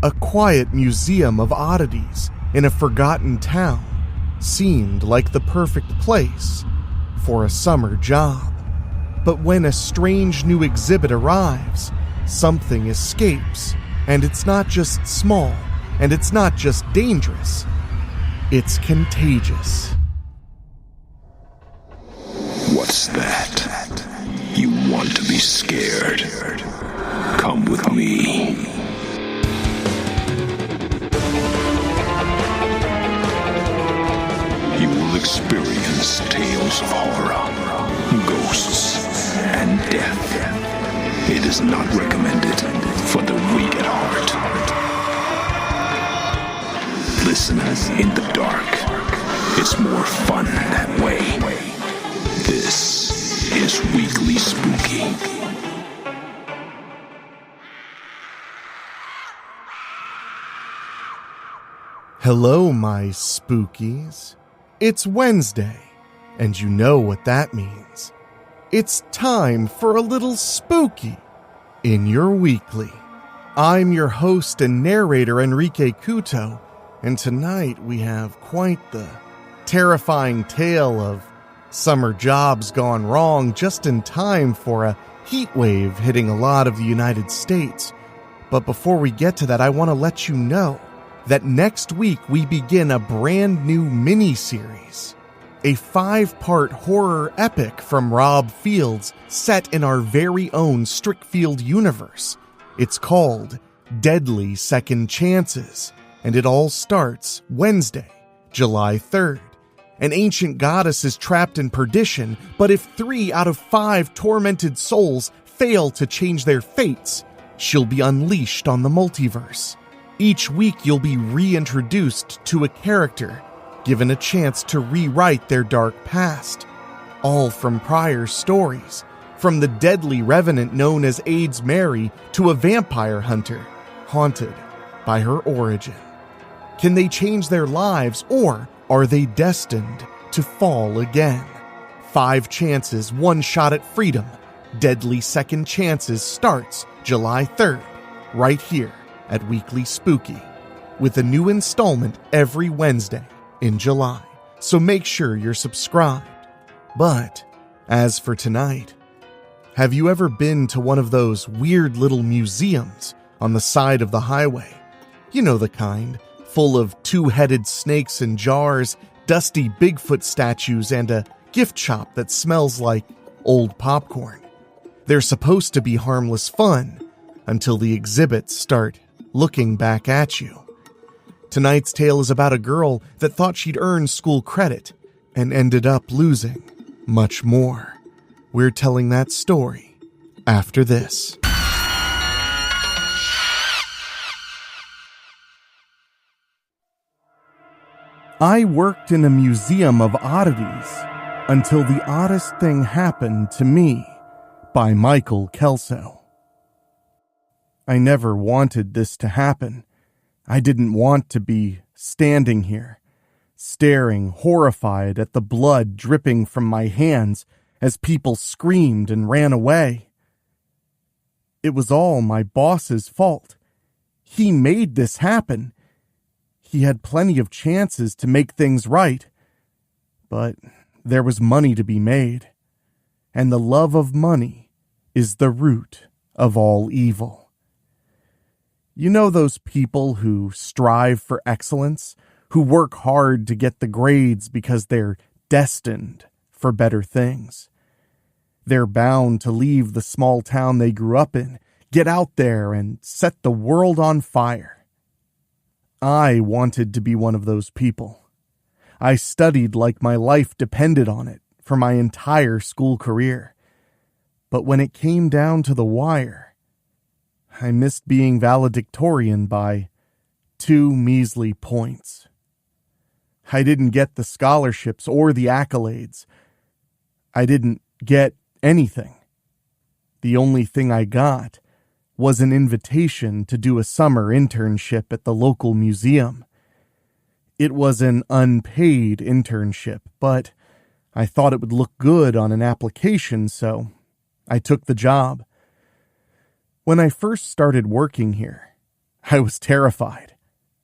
A quiet museum of oddities in a forgotten town seemed like the perfect place for a summer job. But when a strange new exhibit arrives, something escapes, and it's not just small, and it's not just dangerous, it's contagious. What's that? You want to be scared? Come with me. You will experience tales of horror, ghosts, and death. It is not recommended for the weak at heart. Listen in the dark. It's more fun that way. This is Weekly Spooky. Hello, my spookies. It's Wednesday, and you know what that means. It's time for a little spooky in your weekly. I'm your host and narrator, Enrique Couto, and tonight we have quite the terrifying tale of summer jobs gone wrong just in time for a heat wave hitting a lot of the United States. But before we get to that, I want to let you know that next week we begin a brand new mini-series, a 5-part horror epic from Rob Fields set in our very own Strickfield universe. It's called Deadly Second Chances, and it all starts Wednesday, July 3rd. An ancient goddess is trapped in perdition, but if 3 out of 5 tormented souls fail to change their fates, she'll be unleashed on the multiverse. Each week you'll be reintroduced to a character, given a chance to rewrite their dark past. All from prior stories, from the deadly revenant known as AIDS Mary to a vampire hunter, haunted by her origin. Can they change their lives, or are they destined to fall again? 5 chances, 1 shot at freedom. Deadly Second Chances starts July 3rd, right here at Weekly Spooky, with a new installment every Wednesday in July. So make sure you're subscribed. But as for tonight, have you ever been to one of those weird little museums on the side of the highway? You know the kind, full of 2-headed snakes in jars, dusty Bigfoot statues, and a gift shop that smells like old popcorn. They're supposed to be harmless fun until the exhibits start looking back at you. Tonight's tale is about a girl that thought she'd earn school credit and ended up losing much more. We're telling that story after this. I worked in a museum of oddities until the oddest thing happened to me, by Michael Kelso. I never wanted this to happen. I didn't want to be standing here, staring horrified at the blood dripping from my hands as people screamed and ran away. It was all my boss's fault. He made this happen. He had plenty of chances to make things right, but there was money to be made, and the love of money is the root of all evil. You know those people who strive for excellence, who work hard to get the grades because they're destined for better things. They're bound to leave the small town they grew up in, get out there and set the world on fire. I wanted to be one of those people. I studied like my life depended on it for my entire school career. But when it came down to the wire, I missed being valedictorian by 2 measly points. I didn't get the scholarships or the accolades. I didn't get anything. The only thing I got was an invitation to do a summer internship at the local museum. It was an unpaid internship, but I thought it would look good on an application, so I took the job. When I first started working here, I was terrified,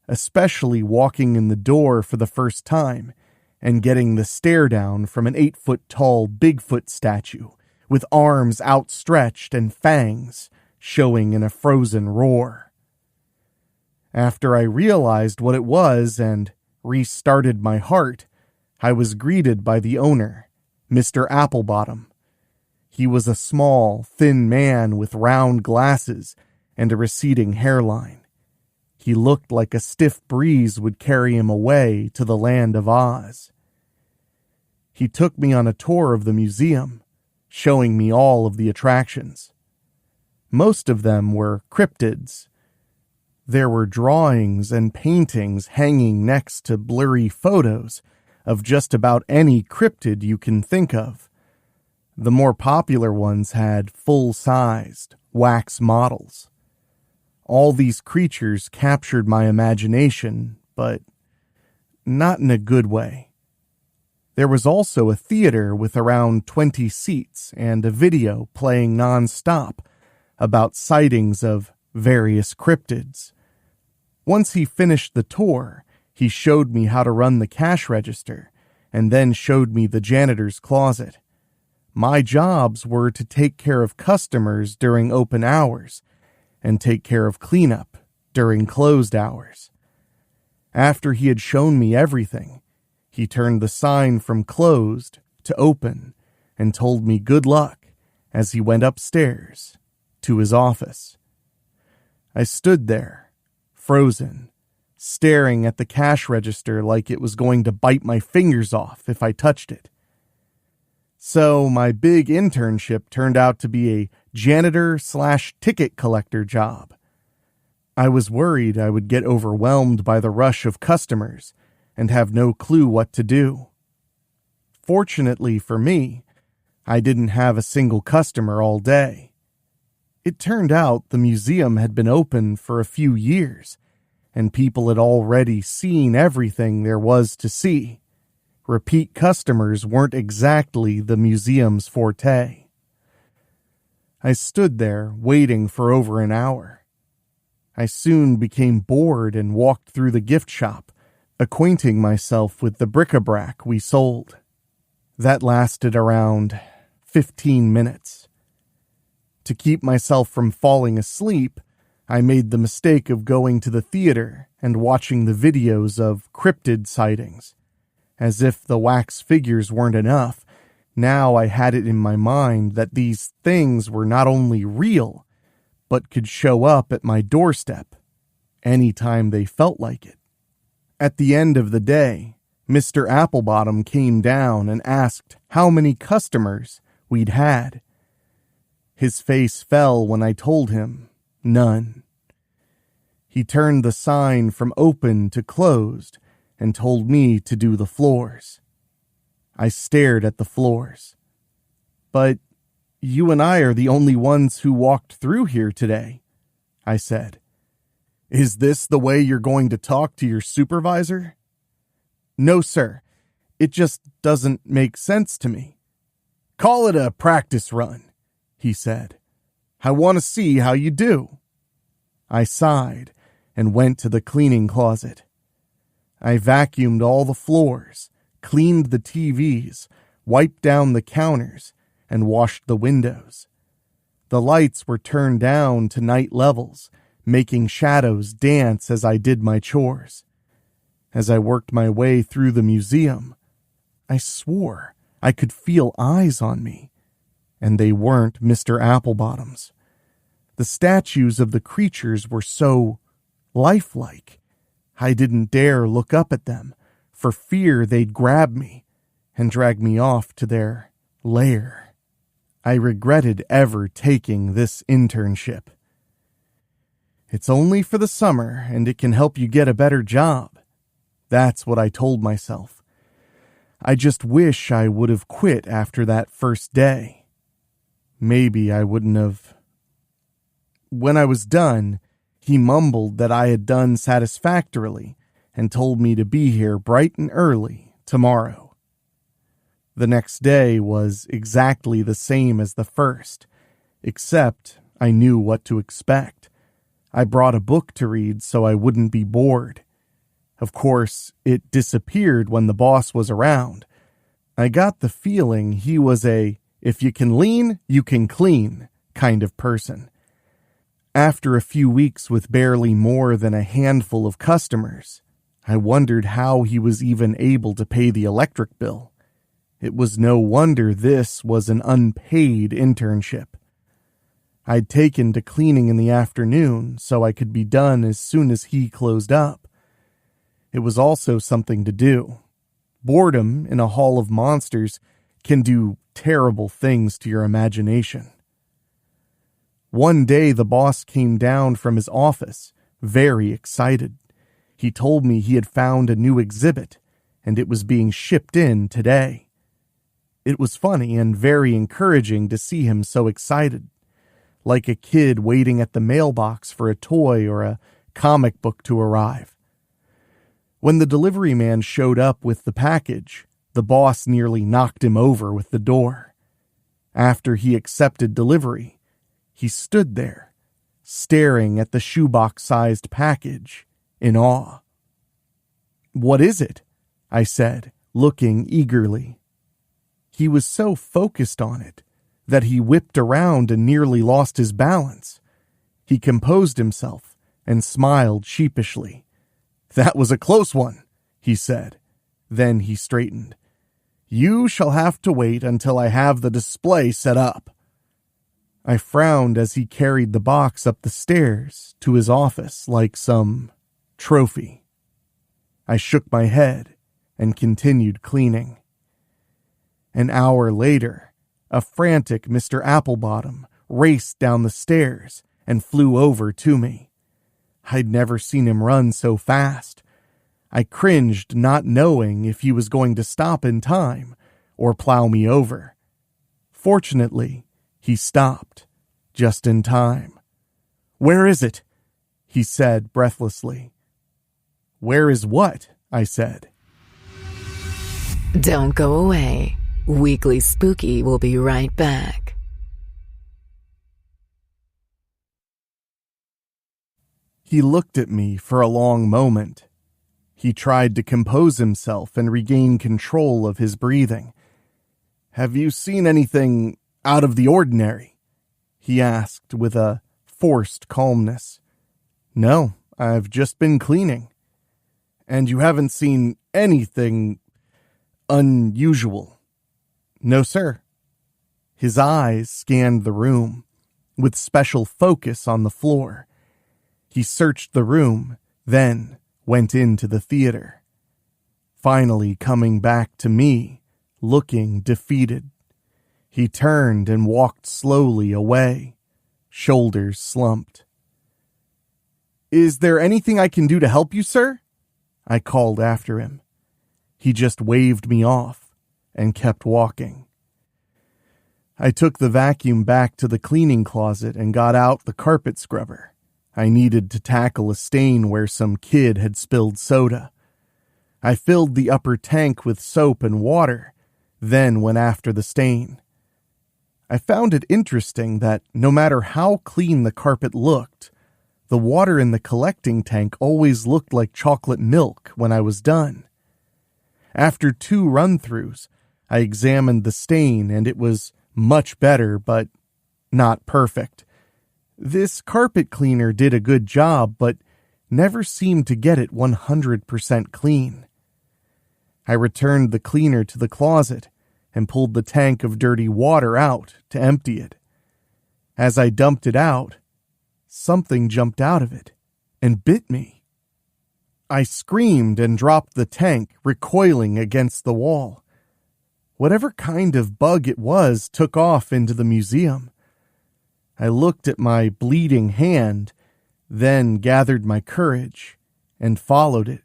especially walking in the door for the first time and getting the stare down from an 8-foot-tall Bigfoot statue with arms outstretched and fangs showing in a frozen roar. After I realized what it was and restarted my heart, I was greeted by the owner, Mr. Applebottom. He was a small, thin man with round glasses and a receding hairline. He looked like a stiff breeze would carry him away to the land of Oz. He took me on a tour of the museum, showing me all of the attractions. Most of them were cryptids. There were drawings and paintings hanging next to blurry photos of just about any cryptid you can think of. The more popular ones had full-sized, wax models. All these creatures captured my imagination, but not in a good way. There was also a theater with around 20 seats and a video playing non-stop about sightings of various cryptids. Once he finished the tour, he showed me how to run the cash register and then showed me the janitor's closet. My jobs were to take care of customers during open hours and take care of cleanup during closed hours. After he had shown me everything, he turned the sign from closed to open and told me good luck as he went upstairs to his office. I stood there, frozen, staring at the cash register like it was going to bite my fingers off if I touched it. So my big internship turned out to be a janitor/ticket collector job. I was worried I would get overwhelmed by the rush of customers and have no clue what to do. Fortunately for me, I didn't have a single customer all day. It turned out the museum had been open for a few years, and people had already seen everything there was to see. Repeat customers weren't exactly the museum's forte. I stood there waiting for over an hour. I soon became bored and walked through the gift shop, acquainting myself with the bric-a-brac we sold. That lasted around 15 minutes. To keep myself from falling asleep, I made the mistake of going to the theater and watching the videos of cryptid sightings. As if the wax figures weren't enough, now I had it in my mind that these things were not only real, but could show up at my doorstep anytime they felt like it. At the end of the day, Mr. Applebottom came down and asked how many customers we'd had. His face fell when I told him none. He turned the sign from open to closed and told me to do the floors. I stared at the floors. But you and I are the only ones who walked through here today, I said. Is this the way you're going to talk to your supervisor? No, sir. It just doesn't make sense to me. Call it a practice run, he said. I want to see how you do. I sighed and went to the cleaning closet. I vacuumed all the floors, cleaned the TVs, wiped down the counters, and washed the windows. The lights were turned down to night levels, making shadows dance as I did my chores. As I worked my way through the museum, I swore I could feel eyes on me, and they weren't Mr. Applebottom's. The statues of the creatures were so lifelike, I didn't dare look up at them, for fear they'd grab me and drag me off to their lair. I regretted ever taking this internship. It's only for the summer, and it can help you get a better job. That's what I told myself. I just wish I would have quit after that first day. Maybe I wouldn't have. When I was done, he mumbled that I had done satisfactorily and told me to be here bright and early tomorrow. The next day was exactly the same as the first, except I knew what to expect. I brought a book to read so I wouldn't be bored. Of course, it disappeared when the boss was around. I got the feeling he was a if you can lean, you can clean kind of person. After a few weeks with barely more than a handful of customers, I wondered how he was even able to pay the electric bill. It was no wonder this was an unpaid internship. I'd taken to cleaning in the afternoon so I could be done as soon as he closed up. It was also something to do. Boredom in a hall of monsters can do terrible things to your imagination. One day the boss came down from his office, very excited. He told me he had found a new exhibit, and it was being shipped in today. It was funny and very encouraging to see him so excited, like a kid waiting at the mailbox for a toy or a comic book to arrive. When the delivery man showed up with the package, the boss nearly knocked him over with the door. After he accepted delivery, he stood there, staring at the shoebox-sized package in awe. "What is it?" I said, looking eagerly. He was so focused on it that he whipped around and nearly lost his balance. He composed himself and smiled sheepishly. "That was a close one," he said. Then he straightened. "You shall have to wait until I have the display set up." I frowned as he carried the box up the stairs to his office like some trophy. I shook my head and continued cleaning. An hour later, a frantic Mr. Applebottom raced down the stairs and flew over to me. I'd never seen him run so fast. I cringed, not knowing if he was going to stop in time or plow me over. Fortunately, he stopped, just in time. "Where is it?" he said breathlessly. "Where is what?" I said. Don't go away. Weekly Spooky will be right back. He looked at me for a long moment. He tried to compose himself and regain control of his breathing. "Have you seen anything out of the ordinary?" he asked with a forced calmness. "No, I've just been cleaning." "And you haven't seen anything unusual?" "No, sir." His eyes scanned the room, with special focus on the floor. He searched the room, then went into the theater. Finally coming back to me, looking defeated, he turned and walked slowly away, shoulders slumped. "Is there anything I can do to help you, sir?" I called after him. He just waved me off and kept walking. I took the vacuum back to the cleaning closet and got out the carpet scrubber. I needed to tackle a stain where some kid had spilled soda. I filled the upper tank with soap and water, then went after the stain. I found it interesting that no matter how clean the carpet looked, the water in the collecting tank always looked like chocolate milk when I was done. After 2 run-throughs, I examined the stain and it was much better, but not perfect. This carpet cleaner did a good job, but never seemed to get it 100% clean. I returned the cleaner to the closet and pulled the tank of dirty water out to empty it. As I dumped it out, something jumped out of it and bit me. I screamed and dropped the tank, recoiling against the wall. Whatever kind of bug it was took off into the museum. I looked at my bleeding hand, then gathered my courage and followed it.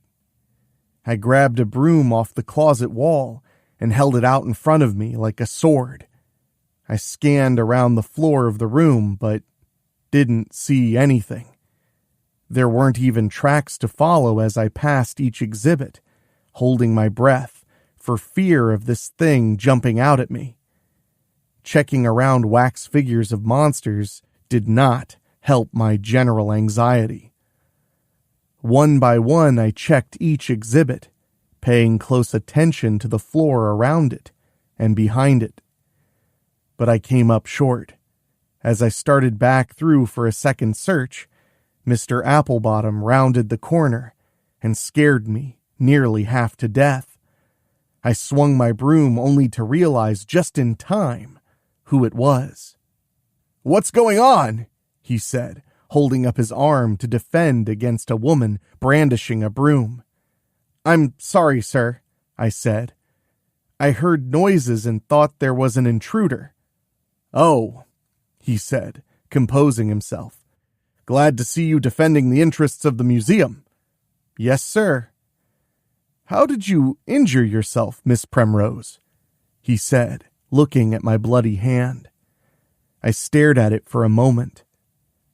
I grabbed a broom off the closet wall and held it out in front of me like a sword. I scanned around the floor of the room, but didn't see anything. There weren't even tracks to follow as I passed each exhibit, holding my breath for fear of this thing jumping out at me. Checking around wax figures of monsters did not help my general anxiety. One by one, I checked each exhibit, paying close attention to the floor around it and behind it. But I came up short. As I started back through for a second search, Mr. Applebottom rounded the corner and scared me nearly half to death. I swung my broom only to realize just in time who it was. "What's going on?" he said, holding up his arm to defend against a woman brandishing a broom. "I'm sorry, sir," I said. "I heard noises and thought there was an intruder." "Oh," he said, composing himself. "Glad to see you defending the interests of the museum." "Yes, sir." "How did you injure yourself, Miss Primrose?" he said, looking at my bloody hand. I stared at it for a moment.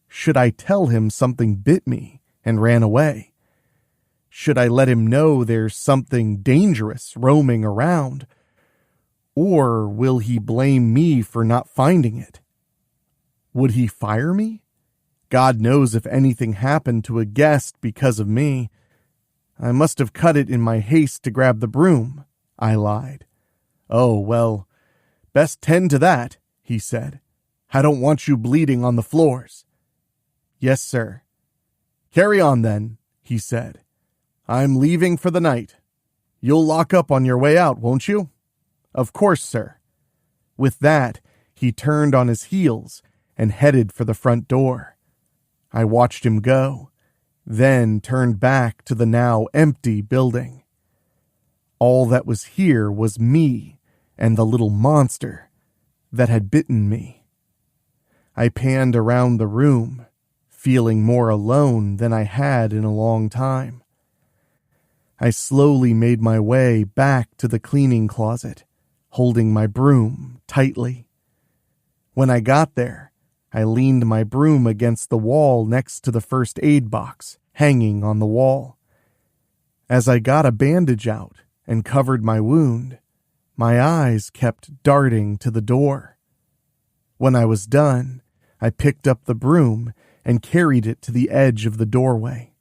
Should I tell him something bit me and ran away? Should I let him know there's something dangerous roaming around? Or will he blame me for not finding it? Would he fire me? God knows if anything happened to a guest because of me. I must have cut it in my haste to grab the broom, I lied. "Oh, well, best tend to that," he said. "I don't want you bleeding on the floors." "Yes, sir." "Carry on then," he said. "I'm leaving for the night. You'll lock up on your way out, won't you?" "Of course, sir." With that, he turned on his heels and headed for the front door. I watched him go, then turned back to the now empty building. All that was here was me and the little monster that had bitten me. I panned around the room, feeling more alone than I had in a long time. I slowly made my way back to the cleaning closet, holding my broom tightly. When I got there, I leaned my broom against the wall next to the first aid box, hanging on the wall. As I got a bandage out and covered my wound, my eyes kept darting to the door. When I was done, I picked up the broom and carried it to the edge of the doorway.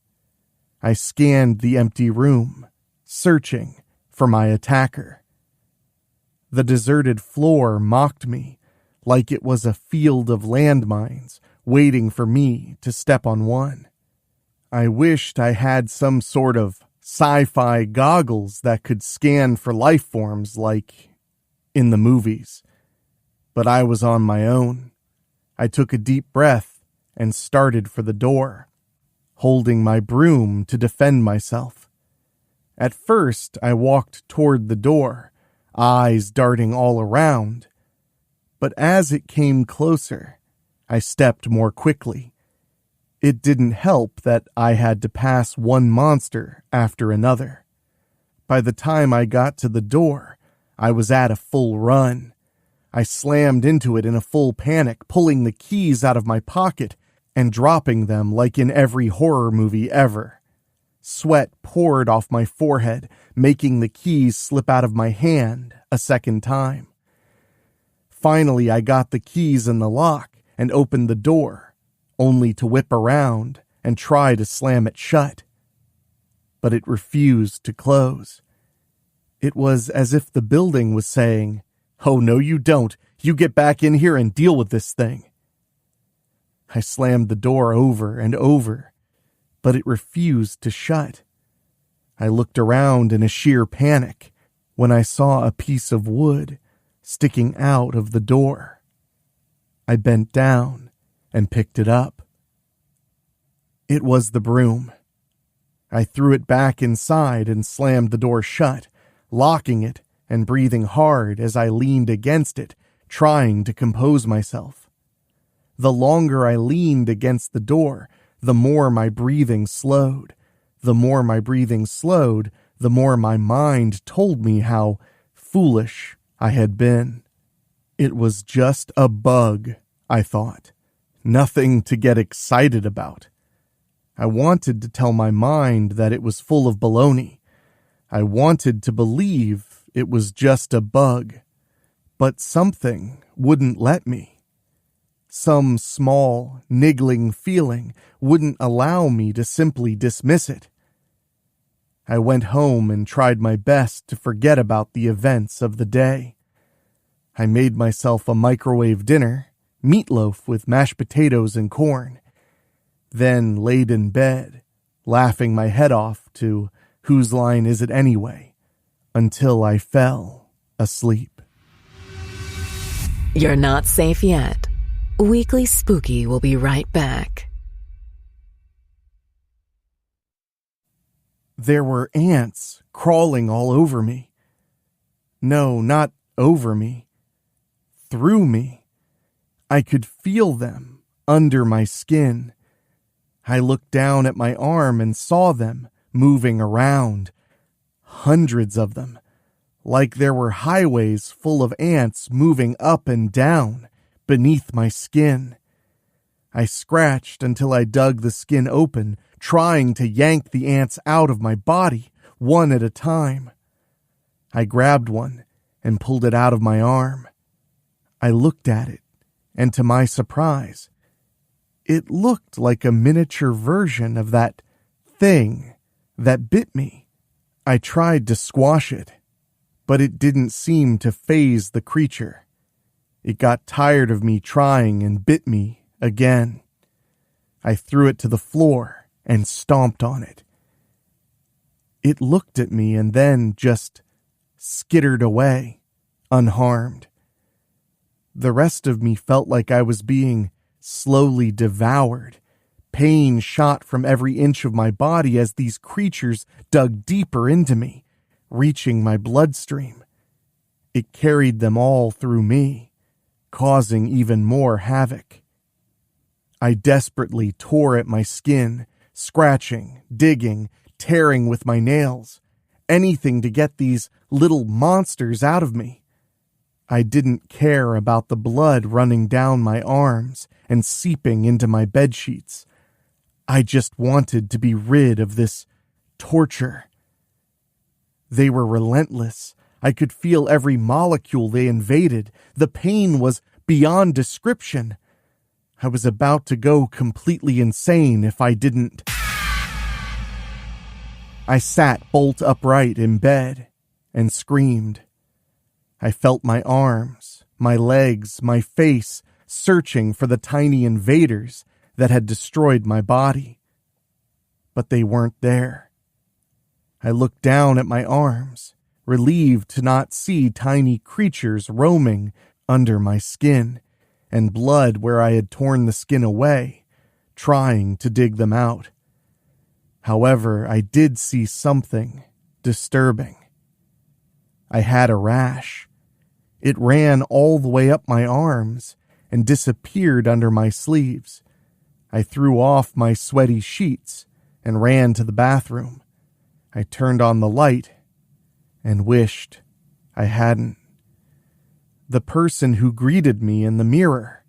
I scanned the empty room, searching for my attacker. The deserted floor mocked me like it was a field of landmines waiting for me to step on one. I wished I had some sort of sci-fi goggles that could scan for life forms like in the movies. But I was on my own. I took a deep breath and started for the door, holding my broom to defend myself. At first, I walked toward the door, eyes darting all around. But as it came closer, I stepped more quickly. It didn't help that I had to pass one monster after another. By the time I got to the door, I was at a full run. I slammed into it in a full panic, pulling the keys out of my pocket and dropping them like in every horror movie ever. Sweat poured off my forehead, making the keys slip out of my hand a second time. Finally, I got the keys in the lock and opened the door, only to whip around and try to slam it shut. But it refused to close. It was as if the building was saying, "Oh, no, you don't. You get back in here and deal with this thing." I slammed the door over and over, but it refused to shut. I looked around in a sheer panic when I saw a piece of wood sticking out of the door. I bent down and picked it up. It was the broom. I threw it back inside and slammed the door shut, locking it and breathing hard as I leaned against it, trying to compose myself. The longer I leaned against the door, the more my breathing slowed. The more my breathing slowed, the more my mind told me how foolish I had been. It was just a bug, I thought. Nothing to get excited about. I wanted to tell my mind that it was full of baloney. I wanted to believe it was just a bug. But something wouldn't let me. Some small, niggling feeling wouldn't allow me to simply dismiss it. I went home and tried my best to forget about the events of the day. I made myself a microwave dinner, meatloaf with mashed potatoes and corn, then laid in bed, laughing my head off to Whose Line Is It Anyway, until I fell asleep. You're not safe yet. Weekly Spooky will be right back. There were ants crawling all over me. No, not over me. Through me. I could feel them under my skin. I looked down at my arm and saw them moving around. Hundreds of them. Like there were highways full of ants moving up and down beneath my skin. I scratched until I dug the skin open, trying to yank the ants out of my body, one at a time. I grabbed one and pulled it out of my arm. I looked at it, and to my surprise, it looked like a miniature version of that thing that bit me. I tried to squash it, but it didn't seem to faze the creature. It got tired of me trying and bit me again. I threw it to the floor and stomped on it. It looked at me and then just skittered away, unharmed. The rest of me felt like I was being slowly devoured. Pain shot from every inch of my body as these creatures dug deeper into me, reaching my bloodstream. It carried them all through me, causing even more havoc. I desperately tore at my skin, scratching, digging, tearing with my nails, anything to get these little monsters out of me. I didn't care about the blood running down my arms and seeping into my bedsheets. I just wanted to be rid of this torture. They were relentless. I could feel every molecule they invaded. The pain was beyond description. I was about to go completely insane if I didn't. I sat bolt upright in bed and screamed. I felt my arms, my legs, my face searching for the tiny invaders that had destroyed my body. But they weren't there. I looked down at my arms, relieved to not see tiny creatures roaming under my skin, and blood where I had torn the skin away, trying to dig them out. However, I did see something disturbing. I had a rash. It ran all the way up my arms and disappeared under my sleeves. I threw off my sweaty sheets and ran to the bathroom. I turned on the light and wished I hadn't. The person who greeted me in the mirror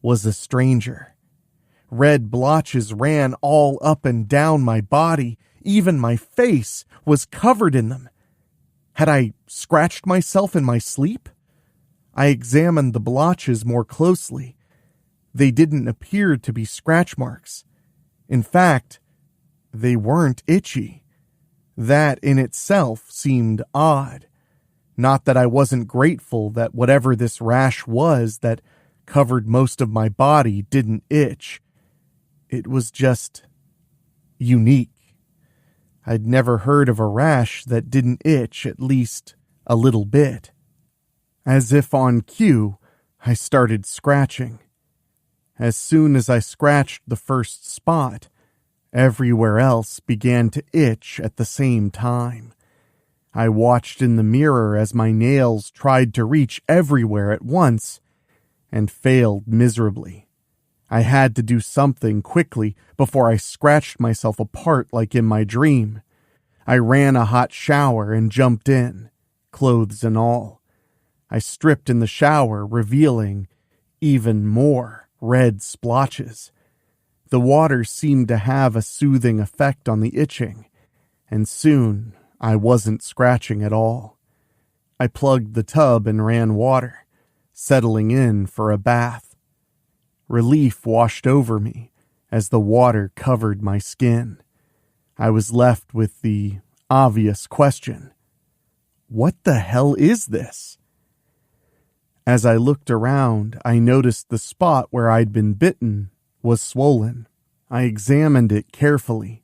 was a stranger. Red blotches ran all up and down my body. Even my face was covered in them. Had I scratched myself in my sleep? I examined the blotches more closely. They didn't appear to be scratch marks. In fact, they weren't itchy. That in itself seemed odd. Not that I wasn't grateful that whatever this rash was that covered most of my body didn't itch. It was just unique. I'd never heard of a rash that didn't itch at least a little bit. As if on cue, I started scratching. As soon as I scratched the first spot, everywhere else began to itch at the same time. I watched in the mirror as my nails tried to reach everywhere at once and failed miserably. I had to do something quickly before I scratched myself apart like in my dream. I ran a hot shower and jumped in, clothes and all. I stripped in the shower, revealing even more red splotches. The water seemed to have a soothing effect on the itching, and soon I wasn't scratching at all. I plugged the tub and ran water, settling in for a bath. Relief washed over me as the water covered my skin. I was left with the obvious question: what the hell is this? As I looked around, I noticed the spot where I'd been bitten was swollen. I examined it carefully.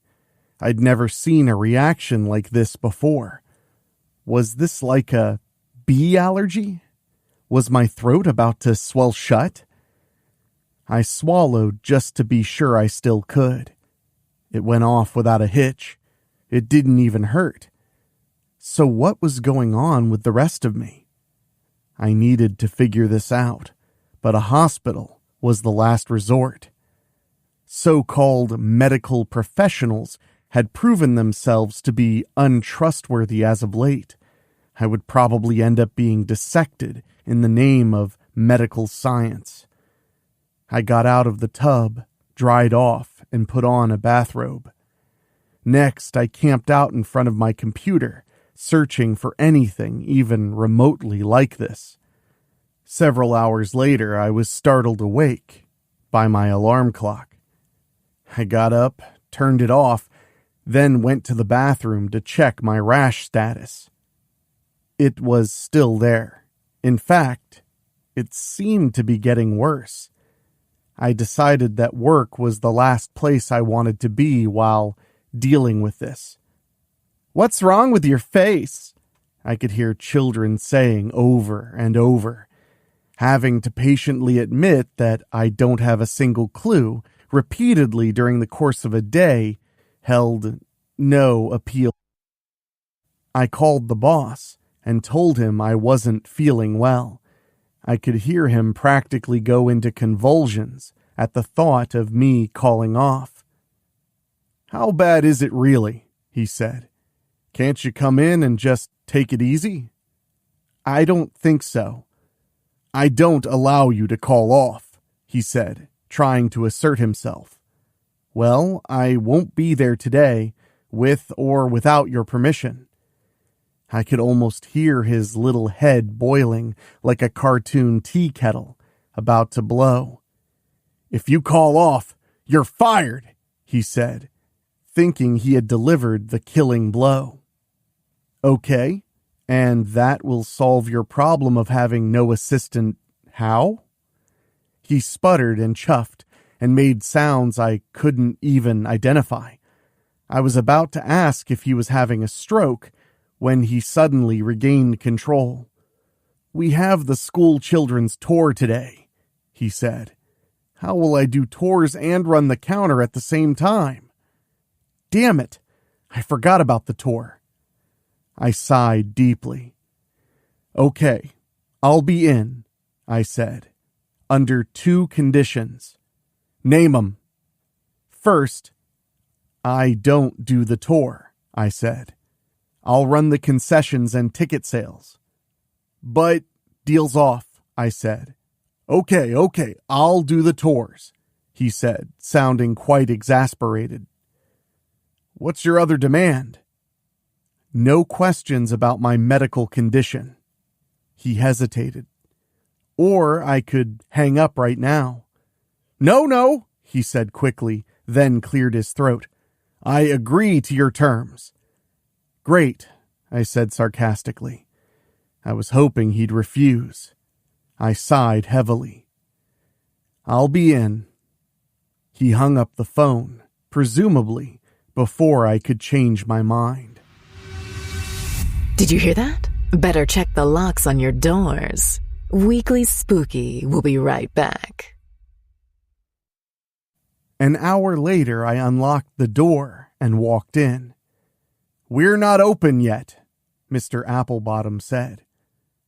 I'd never seen a reaction like this before. Was this like a bee allergy? Was my throat about to swell shut? I swallowed just to be sure I still could. It went off without a hitch. It didn't even hurt. So what was going on with the rest of me? I needed to figure this out, but a hospital was the last resort. So-called medical professionals had proven themselves to be untrustworthy as of late. I would probably end up being dissected in the name of medical science. I got out of the tub, dried off, and put on a bathrobe. Next, I camped out in front of my computer, searching for anything even remotely like this. Several hours later, I was startled awake by my alarm clock. I got up, turned it off, then went to the bathroom to check my rash status. It was still there. In fact, it seemed to be getting worse. I decided that work was the last place I wanted to be while dealing with this. "What's wrong with your face?" I could hear children saying over and over. Having to patiently admit that I don't have a single clue repeatedly during the course of a day held no appeal. I called the boss and told him I wasn't feeling well. I could hear him practically go into convulsions at the thought of me calling off. "How bad is it really?" he said. "Can't you come in and just take it easy?" "I don't think so." "I don't allow you to call off," he said, trying to assert himself. "Well, I won't be there today, with or without your permission." I could almost hear his little head boiling like a cartoon tea kettle about to blow. "If you call off, you're fired," he said, thinking he had delivered the killing blow. "Okay, and that will solve your problem of having no assistant how?" He sputtered and chuffed and made sounds I couldn't even identify. I was about to ask if he was having a stroke when he suddenly regained control. "We have the school children's tour today," he said. "How will I do tours and run the counter at the same time? Damn it, I forgot about the tour." I sighed deeply. "Okay, I'll be in," I said, "under 2 conditions. Name 'em." "First, I don't do the tour," I said. "I'll run the concessions and ticket sales." "But deal's off," I said. Okay, I'll do the tours," he said, sounding quite exasperated. "What's your other demand?" "No questions about my medical condition." He hesitated. "Or I could hang up right now." No, he said quickly, then cleared his throat. "I agree to your terms." "Great," I said sarcastically. I was hoping he'd refuse. I sighed heavily. "I'll be in." He hung up the phone, presumably before I could change my mind. Did you hear that? Better check the locks on your doors. Weekly Spooky will be right back. An hour later, I unlocked the door and walked in. "We're not open yet," Mr. Applebottom said.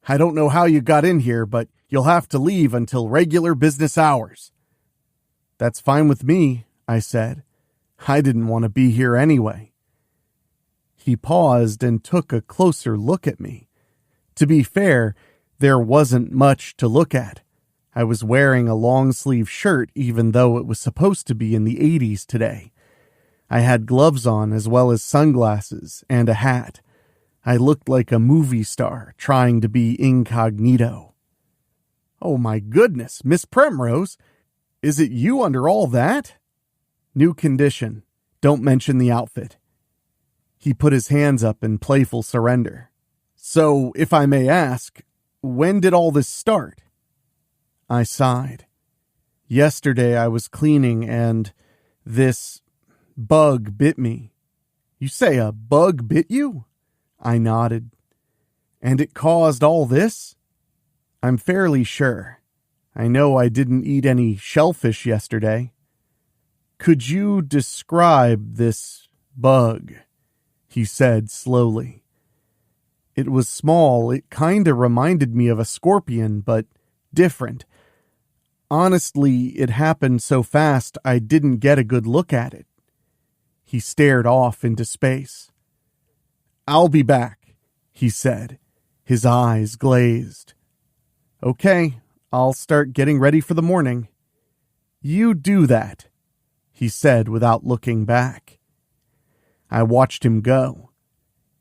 "I don't know how you got in here, but you'll have to leave until regular business hours." "That's fine with me," I said. I didn't want to be here anyway. He paused and took a closer look at me. To be fair, there wasn't much to look at. I was wearing a long-sleeve shirt even though it was supposed to be in the 80s today. I had gloves on as well as sunglasses and a hat. I looked like a movie star trying to be incognito. "Oh my goodness, Miss Primrose, Is it you under all that? New condition. Don't mention the outfit. He put his hands up in playful surrender. So, if I may ask, when did all this start? I sighed. Yesterday I was cleaning and this bug bit me. You say a bug bit you? I nodded. And it caused all this? I'm fairly sure. I know I didn't eat any shellfish yesterday. Could you describe this bug? He said slowly. It was small. It kinda reminded me of a scorpion, but different. Honestly, it happened so fast I didn't get a good look at it. He stared off into space. I'll be back, he said, his eyes glazed. Okay, I'll start getting ready for the morning. You do that, he said without looking back. I watched him go.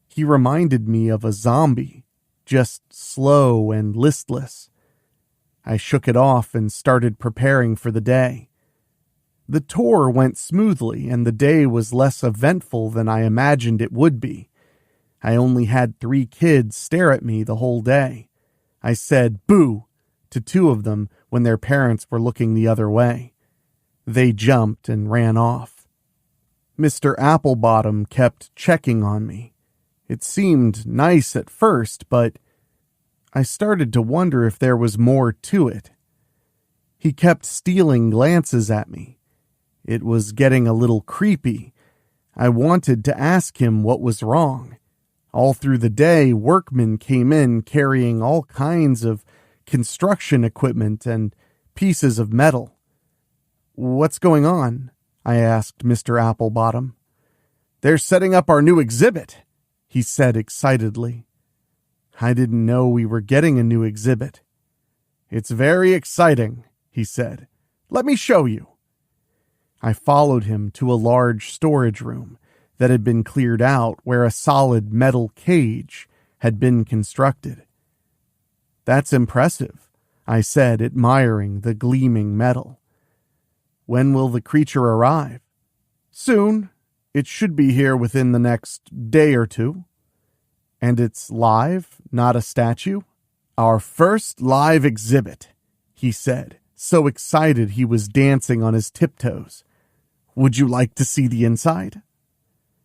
He reminded me of a zombie, just slow and listless. I shook it off and started preparing for the day. The tour went smoothly, and the day was less eventful than I imagined it would be. I only had 3 kids stare at me the whole day. I said, "Boo," to 2 of them when their parents were looking the other way. They jumped and ran off. Mr. Applebottom kept checking on me. It seemed nice at first, but I started to wonder if there was more to it. He kept stealing glances at me. It was getting a little creepy. I wanted to ask him what was wrong. All through the day, workmen came in carrying all kinds of construction equipment and pieces of metal. What's going on? I asked Mr. Applebottom. They're setting up our new exhibit, he said excitedly. I didn't know we were getting a new exhibit. It's very exciting, he said. Let me show you. I followed him to a large storage room that had been cleared out where a solid metal cage had been constructed. That's impressive, I said, admiring the gleaming metal. When will the creature arrive? Soon. It should be here within the next day or 2. And it's live, not a statue? Our first live exhibit, he said, so excited he was dancing on his tiptoes. Would you like to see the inside?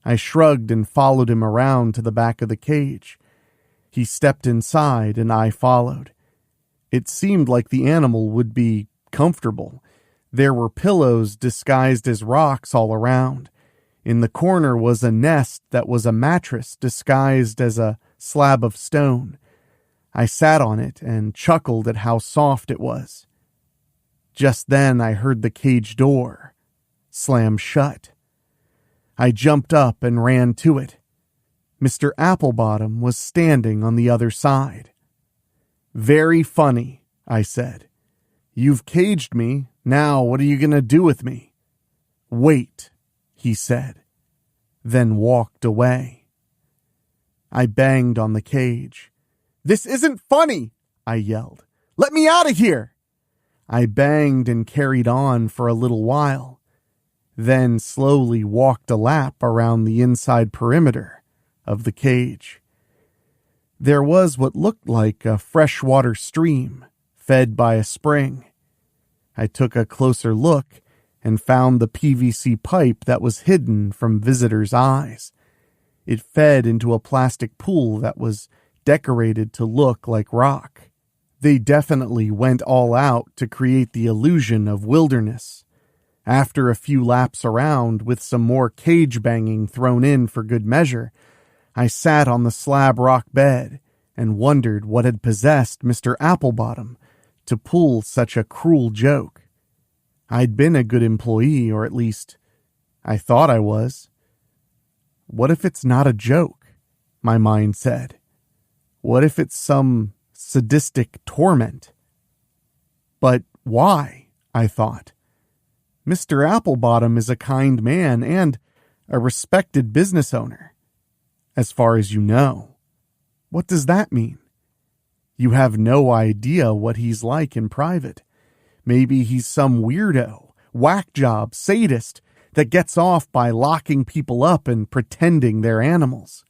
I shrugged and followed him around to the back of the cage. He stepped inside and I followed. It seemed like the animal would be comfortable. There were pillows disguised as rocks all around. In the corner was a nest that was a mattress disguised as a slab of stone. I sat on it and chuckled at how soft it was. Just then I heard the cage door slam shut. I jumped up and ran to it. Mr. Applebottom was standing on the other side. Very funny, I said. You've caged me. Now what are you going to do with me? Wait, he said, then walked away. I banged on the cage. This isn't funny, I yelled. Let me out of here. I banged and carried on for a little while, then slowly walked a lap around the inside perimeter of the cage. There was what looked like a freshwater stream fed by a spring. I took a closer look and found the PVC pipe that was hidden from visitors' eyes. It fed into a plastic pool that was decorated to look like rock. They definitely went all out to create the illusion of wilderness. After a few laps around, with some more cage banging thrown in for good measure, I sat on the slab rock bed and wondered what had possessed Mr. Applebottom to pull such a cruel joke. I'd been a good employee, or at least I thought I was. What if it's not a joke? My mind said. What if it's some sadistic torment? But why? I thought. Mr. Applebottom is a kind man and a respected business owner. As far as you know. What does that mean? You have no idea what he's like in private. Maybe he's some weirdo, whack job, sadist that gets off by locking people up and pretending they're animals.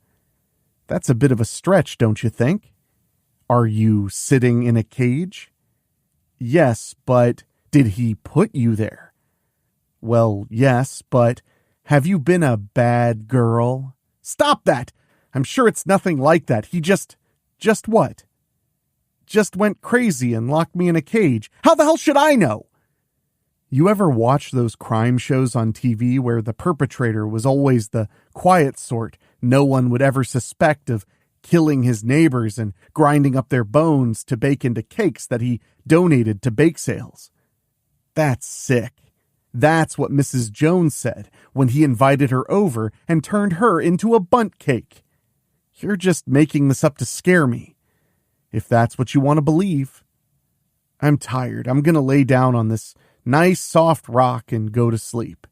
That's a bit of a stretch, don't you think? Are you sitting in a cage? Yes, but did he put you there? Well, yes, but have you been a bad girl? Stop that! I'm sure it's nothing like that. He just what? Just went crazy and locked me in a cage. How the hell should I know? You ever watch those crime shows on TV where the perpetrator was always the quiet sort no one would ever suspect of killing his neighbors and grinding up their bones to bake into cakes that he donated to bake sales? That's sick. That's what Mrs. Jones said when he invited her over and turned her into a bundt cake. You're just making this up to scare me, if that's what you want to believe. I'm tired. I'm going to lay down on this nice soft rock and go to sleep.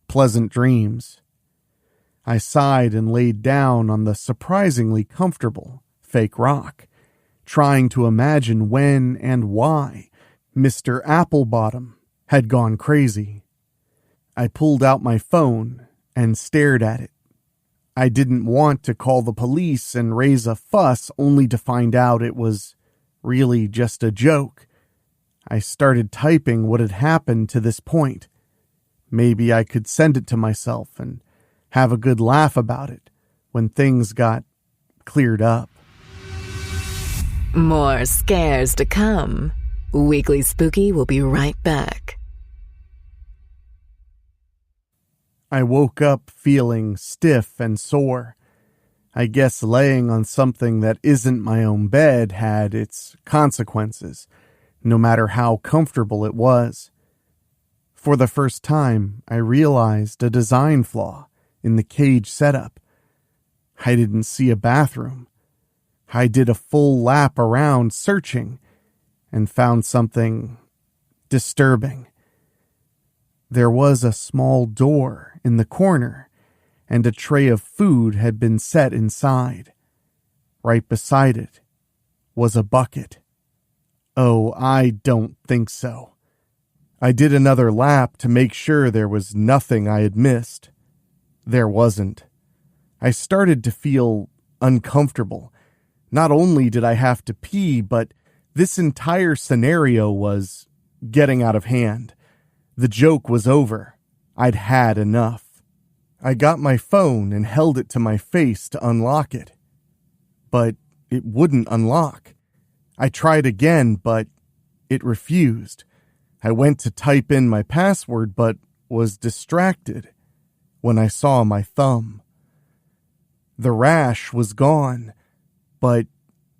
Pleasant dreams. I sighed and laid down on the surprisingly comfortable fake rock, trying to imagine when and why Mr. Applebottom had gone crazy. I pulled out my phone and stared at it. I didn't want to call the police and raise a fuss only to find out it was really just a joke. I started typing what had happened to this point. Maybe I could send it to myself and have a good laugh about it when things got cleared up. More scares to come. Weekly Spooky will be right back. I woke up feeling stiff and sore. I guess laying on something that isn't my own bed had its consequences, no matter how comfortable it was. For the first time, I realized a design flaw in the cage setup. I didn't see a bathroom. I did a full lap around searching and found something disturbing. There was a small door in the corner, and a tray of food had been set inside. Right beside it was a bucket. Oh, I don't think so. I did another lap to make sure there was nothing I had missed. There wasn't. I started to feel uncomfortable. Not only did I have to pee, but this entire scenario was getting out of hand. The joke was over. I'd had enough. I got my phone and held it to my face to unlock it. But it wouldn't unlock. I tried again, but it refused. I went to type in my password, but was distracted when I saw my thumb. The rash was gone, but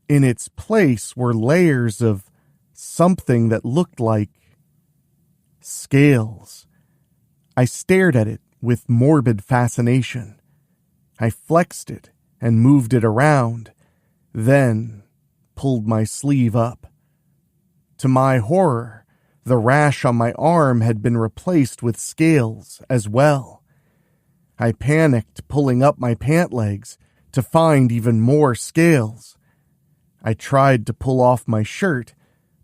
in its place were layers of something that looked like scales. I stared at it with morbid fascination. I flexed it and moved it around, then pulled my sleeve up. To my horror, the rash on my arm had been replaced with scales as well. I panicked, pulling up my pant legs to find even more scales. I tried to pull off my shirt,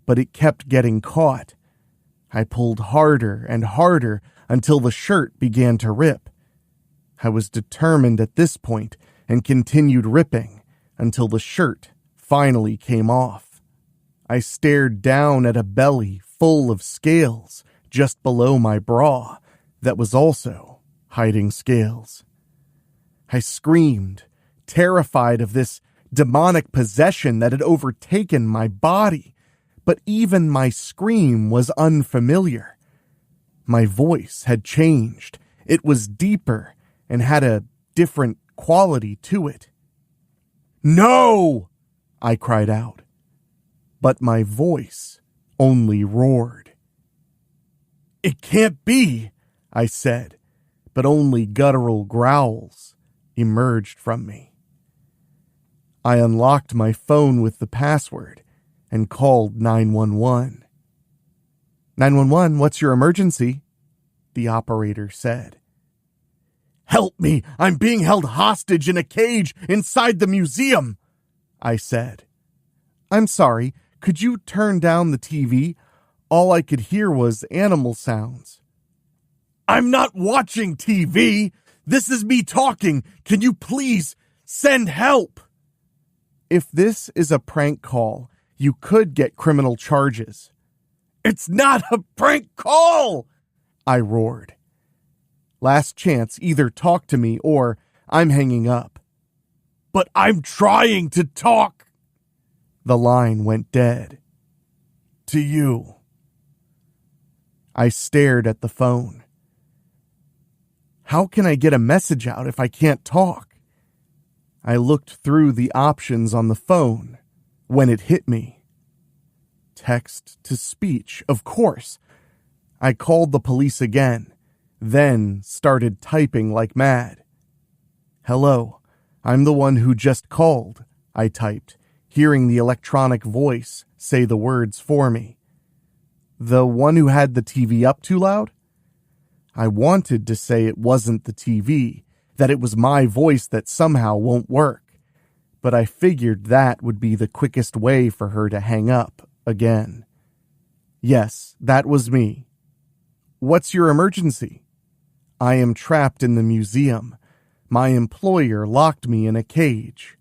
but it kept getting caught. I pulled harder and harder until the shirt began to rip. I was determined at this point and continued ripping until the shirt finally came off. I stared down at a belly full of scales just below my bra that was also hiding scales. I screamed, terrified of this demonic possession that had overtaken my body, but even my scream was unfamiliar. My voice had changed. It was deeper and had a different quality to it. "No!" I cried out. But my voice only roared. "It can't be," I said, but only guttural growls emerged from me. I unlocked my phone with the password and called 911. 911, what's your emergency? The operator said. "Help me! I'm being held hostage in a cage inside the museum," I said. "I'm sorry, could you turn down the TV? All I could hear was animal sounds. "I'm not watching TV! This is me talking! Can you please send help?" If this is a prank call, you could get criminal charges. "It's not a prank call!" I roared. Last chance, either talk to me or I'm hanging up. "But I'm trying to talk!" The line went dead. "To you." I stared at the phone. How can I get a message out if I can't talk? I looked through the options on the phone when it hit me. Text to speech, of course. I called the police again, then started typing like mad. "Hello, I'm the one who just called," I typed, hearing the electronic voice say the words for me. "The one who had the TV up too loud?" I wanted to say it wasn't the TV, that it was my voice that somehow won't work, but I figured that would be the quickest way for her to hang up again. "Yes, that was me." "What's your emergency?" "I am trapped in the museum. My employer locked me in a cage."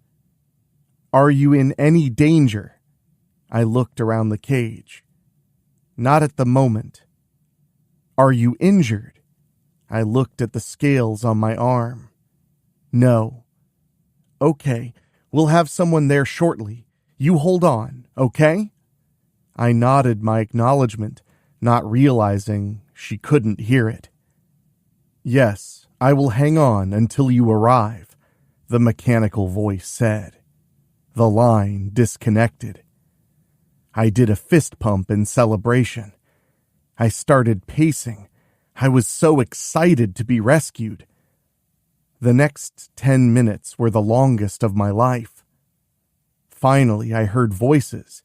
"Are you in any danger?" I looked around the cage. "Not at the moment." "Are you injured?" I looked at the scales on my arm. "No." "Okay, we'll have someone there shortly. You hold on, okay?" I nodded my acknowledgement, not realizing she couldn't hear it. "Yes, I will hang on until you arrive," the mechanical voice said. The line disconnected. I did a fist pump in celebration. I started pacing. I was so excited to be rescued. The next 10 minutes were the longest of my life. Finally, I heard voices.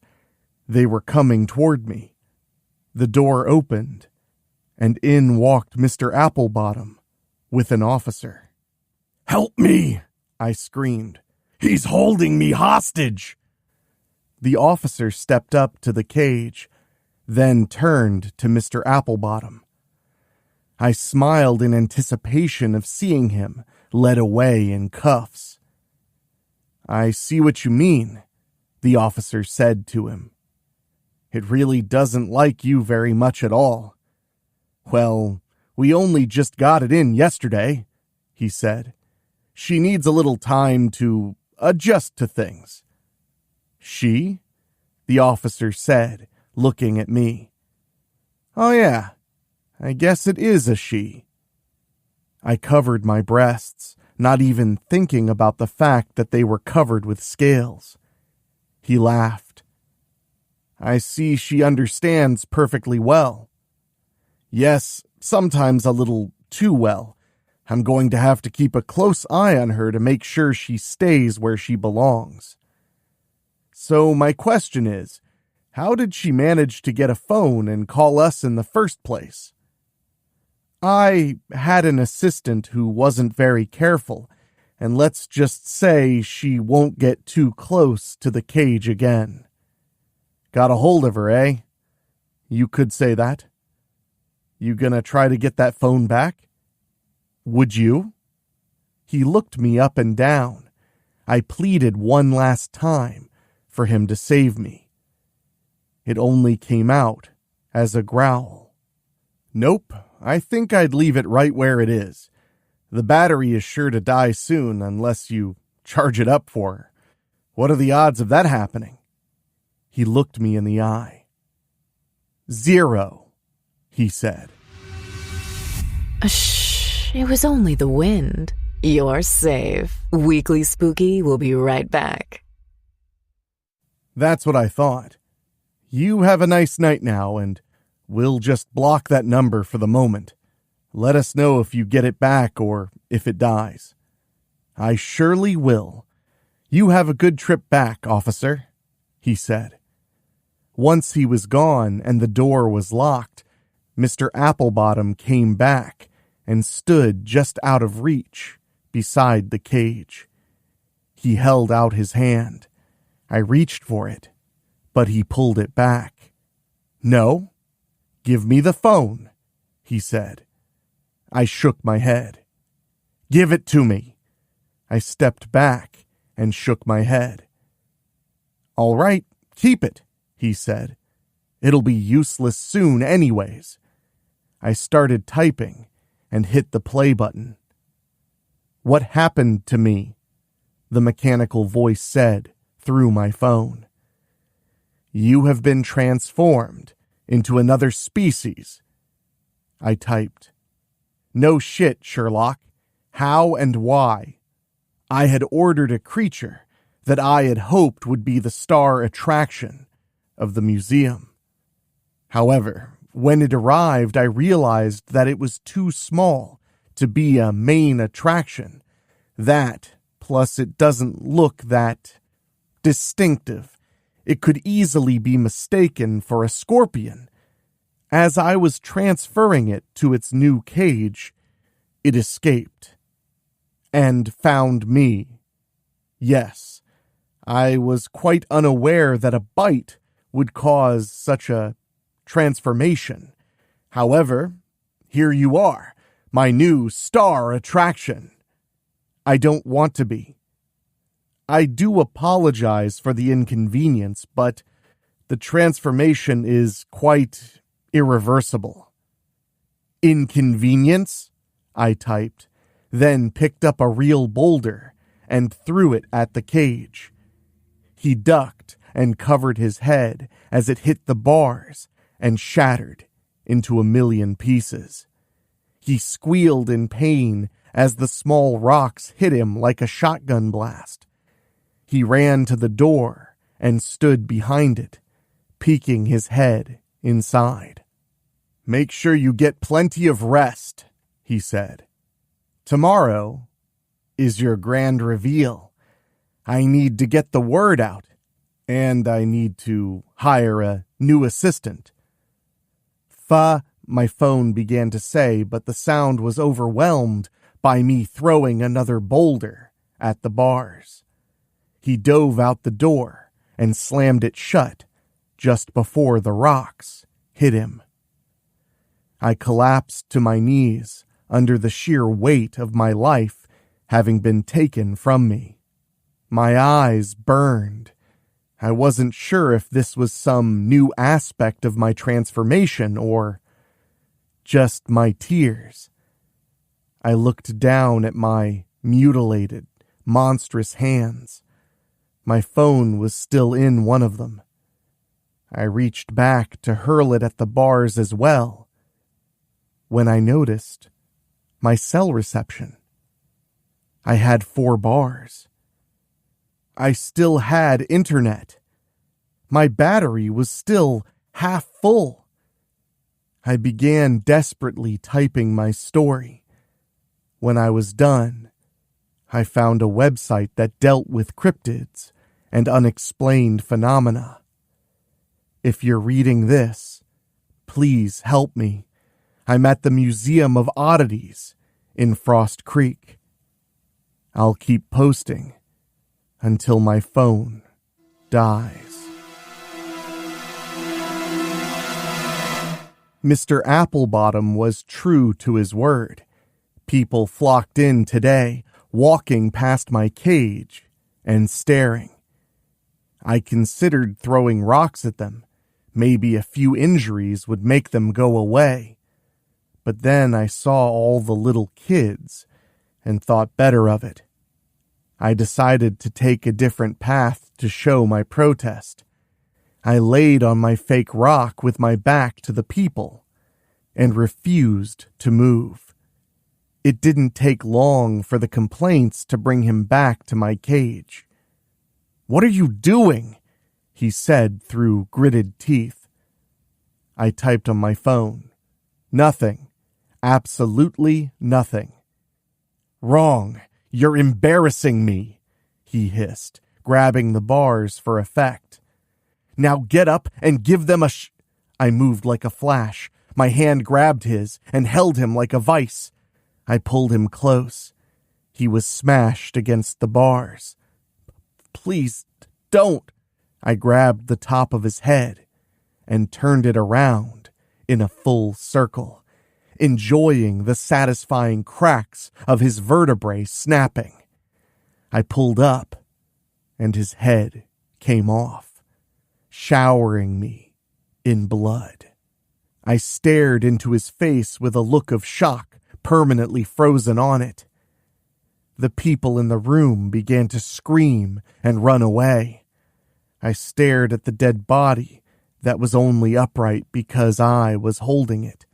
They were coming toward me. The door opened, and in walked Mr. Applebottom with an officer. "Help me!" I screamed. "He's holding me hostage!" The officer stepped up to the cage, then turned to Mr. Applebottom. I smiled in anticipation of seeing him led away in cuffs. "I see what you mean," the officer said to him. "It really doesn't like you very much at all." "Well, we only just got it in yesterday," he said. "She needs a little time to adjust to things." "She?" the officer said, looking at me. "Oh yeah, I guess it is a she." I covered my breasts, not even thinking about the fact that they were covered with scales. He laughed. "I see she understands perfectly well." "Yes, sometimes a little too well. I'm going to have to keep a close eye on her to make sure she stays where she belongs." "So my question is, how did she manage to get a phone and call us in the first place?" "I had an assistant who wasn't very careful, and let's just say she won't get too close to the cage again." "Got a hold of her, eh?" "You could say that." "You gonna try to get that phone back?" "Would you?" He looked me up and down. I pleaded one last time for him to save me. It only came out as a growl. "Nope, I think I'd leave it right where it is. The battery is sure to die soon unless you charge it up for her. What are the odds of that happening?" He looked me in the eye. "0, he said. Shh, it was only the wind. You're safe. Weekly Spooky will be right back. That's what I thought. You have a nice night now, and we'll just block that number for the moment. Let us know if you get it back or if it dies. "I surely will. You have a good trip back, officer," he said. Once he was gone and the door was locked, Mr. Applebottom came back and stood just out of reach beside the cage. He held out his hand. I reached for it, but he pulled it back. "No," "Give me the phone," he said. I shook my head. "Give it to me." I stepped back and shook my head. "All right, keep it," he said. "It'll be useless soon anyways." I started typing and hit the play button. "What happened to me?" the mechanical voice said through my phone. "You have been transformed into another species," I typed. "No shit, Sherlock. How and why?" I had ordered a creature that I had hoped would be the star attraction of the museum. However, when it arrived, I realized that it was too small to be a main attraction. That, plus it doesn't look that distinctive. It could easily be mistaken for a scorpion. As I was transferring it to its new cage, it escaped and found me. Yes, I was quite unaware that a bite would cause such a transformation. However, here you are, my new star attraction. I don't want to be. I do apologize for the inconvenience, but the transformation is quite irreversible. "Inconvenience?" I typed, then picked up a real boulder and threw it at the cage. He ducked and covered his head as it hit the bars and shattered into a million pieces. He squealed in pain as the small rocks hit him like a shotgun blast. He ran to the door and stood behind it, peeking his head inside. "Make sure you get plenty of rest," he said. "Tomorrow is your grand reveal. I need to get the word out, and I need to hire a new assistant." My phone began to say, but the sound was overwhelmed by me throwing another boulder at the bars. He dove out the door and slammed it shut just before the rocks hit him. I collapsed to my knees under the sheer weight of my life having been taken from me. My eyes burned. I wasn't sure if this was some new aspect of my transformation or just my tears. I looked down at my mutilated, monstrous hands. My phone was still in one of them. I reached back to hurl it at the bars as well, when I noticed my cell reception. I had 4 bars. I still had internet. My battery was still half full. I began desperately typing my story. When I was done, I found a website that dealt with cryptids and unexplained phenomena. If you're reading this, please help me. I'm at the Museum of Oddities in Frost Creek. I'll keep posting until my phone dies. Mr. Applebottom was true to his word. People flocked in today, walking past my cage and staring. I considered throwing rocks at them. Maybe a few injuries would make them go away. But then I saw all the little kids and thought better of it. I decided to take a different path to show my protest. I laid on my fake rock with my back to the people and refused to move. It didn't take long for the complaints to bring him back to my cage. "What are you doing?" he said through gritted teeth. I typed on my phone. "Nothing. Absolutely nothing." "Wrong. You're embarrassing me," he hissed, grabbing the bars for effect. "Now get up and give them a I moved like a flash. My hand grabbed his and held him like a vice. I pulled him close. He was smashed against the bars. "Please, don't." I grabbed the top of his head and turned it around in a full circle, enjoying the satisfying cracks of his vertebrae snapping. I pulled up, and his head came off, showering me in blood. I stared into his face with a look of shock permanently frozen on it. The people in the room began to scream and run away. I stared at the dead body that was only upright because I was holding it.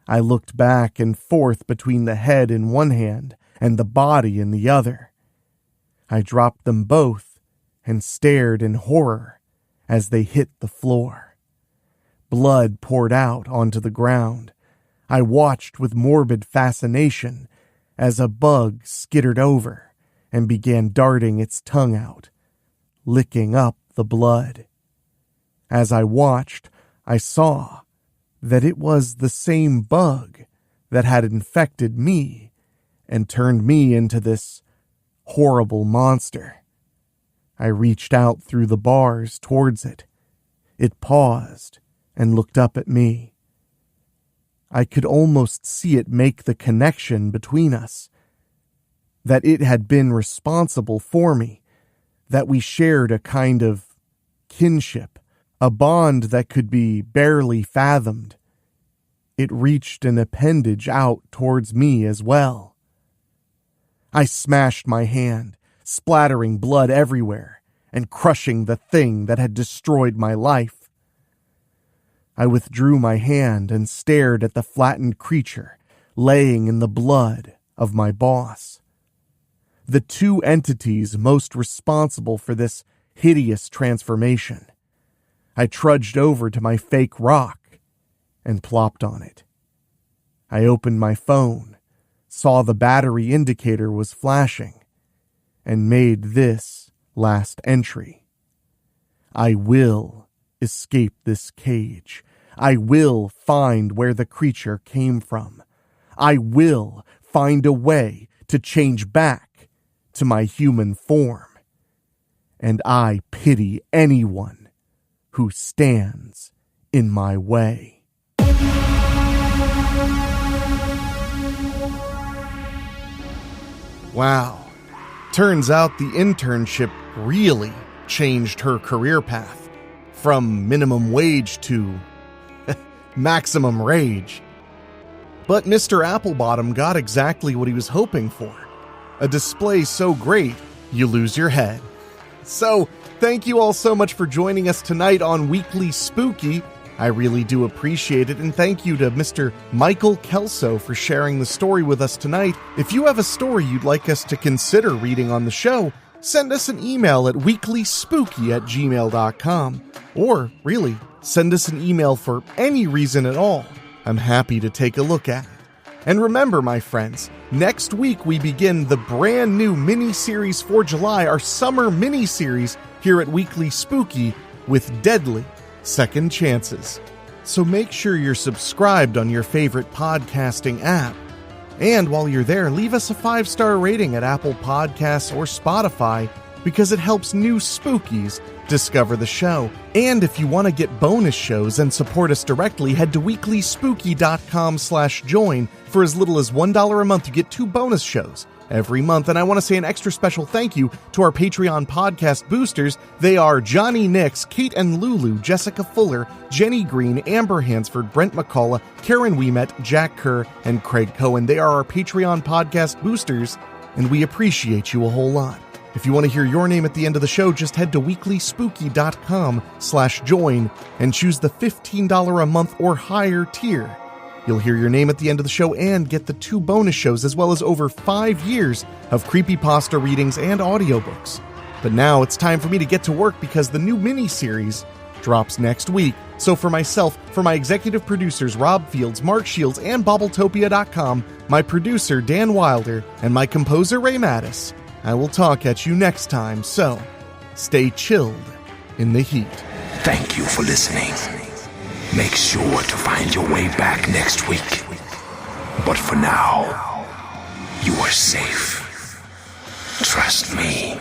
I looked back and forth between the head in one hand and the body in the other. I dropped them both and stared in horror as they hit the floor. Blood poured out onto the ground. I watched with morbid fascination as a bug skittered over and began darting its tongue out, licking up the blood. As I watched, I saw that it was the same bug that had infected me and turned me into this horrible monster. I reached out through the bars towards it. It paused and looked up at me. I could almost see it make the connection between us, that it had been responsible for me, that we shared a kind of kinship, a bond that could be barely fathomed. It reached an appendage out towards me as well. I smashed my hand, splattering blood everywhere and crushing the thing that had destroyed my life. I withdrew my hand and stared at the flattened creature laying in the blood of my boss. The two entities most responsible for this hideous transformation. I trudged over to my fake rock and plopped on it. I opened my phone, saw the battery indicator was flashing, and made this last entry. I will escape this cage. I will find where the creature came from. I will find a way to change back to my human form. And I pity anyone who stands in my way. Wow. Turns out the internship really changed her career path. From minimum wage to maximum rage. But Mr. Applebottom got exactly what he was hoping for. A display so great, you lose your head. So, thank you all so much for joining us tonight on Weekly Spooky. I really do appreciate it, and thank you to Mr. Michael Kelso for sharing the story with us tonight. If you have a story you'd like us to consider reading on the show, send us an email at weeklyspooky@gmail.com. Or, really, send us an email for any reason at all. I'm happy to take a look at it. And remember, my friends, next week we begin the brand new mini-series for July, our summer mini-series here at Weekly Spooky with Deadly Second Chances. So make sure you're subscribed on your favorite podcasting app. And while you're there, leave us a 5-star rating at Apple Podcasts or Spotify because it helps new spookies discover the show. And if you want to get bonus shows and support us directly, head to weeklyspooky.com/join. For as little as $1 a month, you get 2 bonus shows every month. And I want to say an extra special thank you to our Patreon podcast boosters. They are Johnny Nix, Kate and Lulu, Jessica Fuller, Jenny Green, Amber Hansford, Brent McCullough, Karen Ouimet, Jack Kerr, and Craig Cohen. They are our Patreon podcast boosters, and we appreciate you a whole lot. If you want to hear your name at the end of the show, just head to weeklyspooky.com/join and choose the $15 a month or higher tier. You'll hear your name at the end of the show and get the 2 bonus shows, as well as over 5 years of creepypasta readings and audiobooks. But now it's time for me to get to work because the new mini-series drops next week. So for myself, for my executive producers Rob Fields, Mark Shields, and Bobbletopia.com, my producer Dan Wilder, and my composer Ray Mattis, I will talk at you next time, so stay chilled in the heat. Thank you for listening. Make sure to find your way back next week. But for now, you are safe. Trust me.